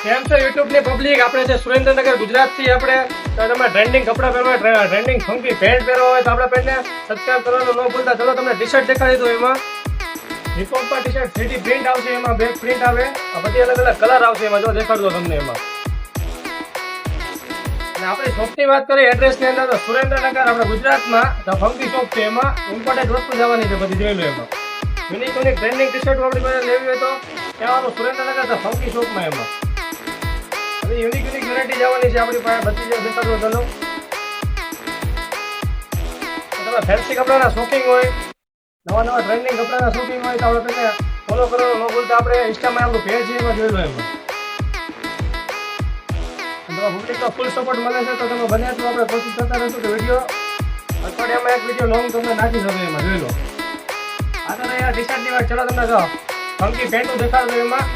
કેમ છો યુટ્યુબ ની પબ્લિક? આપણે છે સુરેન્દ્રનગર ગુજરાત થી. આપણે તમે ટ્રેન્ડિંગ કપડા પહેરવા, ટ્રેન્ડિંગ ફંકી પેન્ટ પહેરવા હોય તો આપણે પેન્ટને સબસ્ક્રાઇબ કરવાનું ન ભૂલતા. ચલો તમને ટી શર્ટ દેખાડી દઉં. એમાં હિપહોપ પર ટી શર્ટ 3D પ્રિન્ટ આવશે, એમાં બેક પ્રિન્ટ આવે, બધી અલગ અલગ કલર આવશે. એમાં જો દેખાડ દો તમને. એમાં અને આપણી શોપની વાત કરીએ એડ્રેસની અંદર તો સુરેન્દ્રનગર આપણે ગુજરાતમાં ફંકી શોપ છે. એમાં ઇમ્પોર્ટેન્ટ વસ્તુ જવાની છે બધી, જોઈ લો. એમાં unique unique trending T shirt આપણી પાસે લેવી હોય તો કહેવાનું સુરેન્દ્રનગર ફંકી શોપમાં. એમાં યુનિક યુનિક વેરાયટી જવાની છે આપણી પાસે બધી જે દેખાડો. ચલો તમે ફેન્સી કપડાના શોપિંગ હોય, નવા નવા ટ્રેન્ડિંગ કપડાના શોપિંગ હોય તો આપણે તેને ફોલો કરવાનું ન ભૂલતા. આપણે ઇન્સ્ટામાં આપણું પેજ છે, એમાં જોઈ લો. એમાં પબ્લિકનો ફૂલ સપોર્ટ મળે છે તો તમે બને એટલું આપણે કોશિશ કરતા રહીશું કે વિડીયો અઠવાડિયામાં એક વિડીયો લોંગ તમને નાખી શકો. એમાં જોઈ લો. આગળ અહીંયા ટી શર્ટની વાત. ચલો તમને જો ફંકી પેન્ટું દેખાડો. એમાં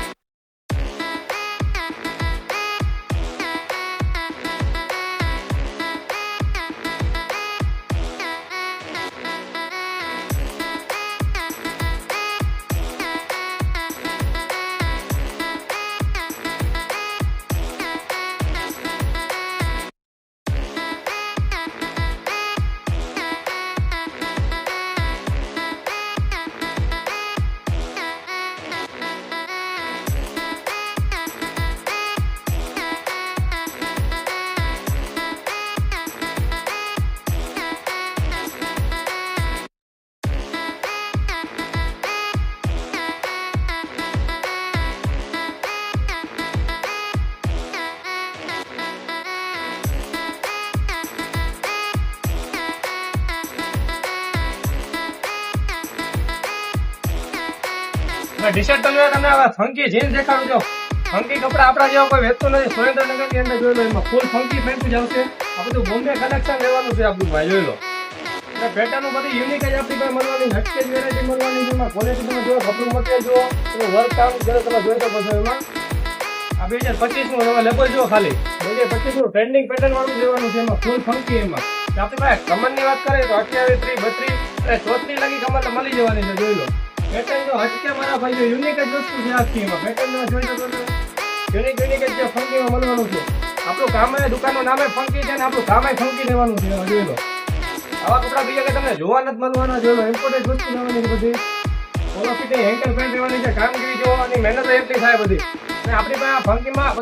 ટી શર્ટ તમે તમને ફંકી જીન્સ દેખાડું. જો ફંકી કપડા આપણા જેવા કોઈ વેચતું નથી સુરેન્દ્રનગર ની અંદર. જોઈ લો. એમાં ફૂલ ફંકી પેન્ટ જ આવશે. આ બધું બોમ્બે કલેક્શન લેવાનું છે આપણું ભાઈ. જોઈ લો. અને પેટર્ન બધી યુનિક જ આપણી પાસે મળવાની, હટકે જ વેરાયટી મળવાની છે. એમાં ક્વોલિટી તમે જો, કપડું મટીરિયલ જુઓ, એનું વર્ક કામ જ્યારે તમે જોઈ શકો છો. એમાં આ 2025 નું તમે લેબલ જુઓ. ખાલી 2025 નું ટ્રેન્ડિંગ પેટર્ન વાળું લેવાનું છે. એમાં ફૂલ ફંકી. એમાં આપણી પાસે કમરની વાત કરીએ તો 28, 30, 32 અને 34 લગી કમર મળી જવાની છે. જોઈ લો. પેટર્ન જો હટકે મારા ભાઈ જો યુનિક જ વસ્તુ છે આખી. એમાં પેટર્ન જોઈ શકો છો. યુનિક યુનિક જ જે ફંકીમાં મળવાનું છે. આપણું કામ દુકાનનું નામે ફંકી છે ને આપણું કામ ફંકી લેવાનું છે. એમાં જોઈ લો. આવા કપડા બીજા કે તમને જોવા નથી મળવાના. જોઈ લો. ઇમ્પોર્ટેન્ટ વસ્તુ લેવાની છે બધી. ફોલો ફિટિંગ હેન્કર પેન્ટ લેવાની છે. કામગીરી જોવાની મહેનત એટલી થાય બધી. અને આપણી પાસે ફંકીમાં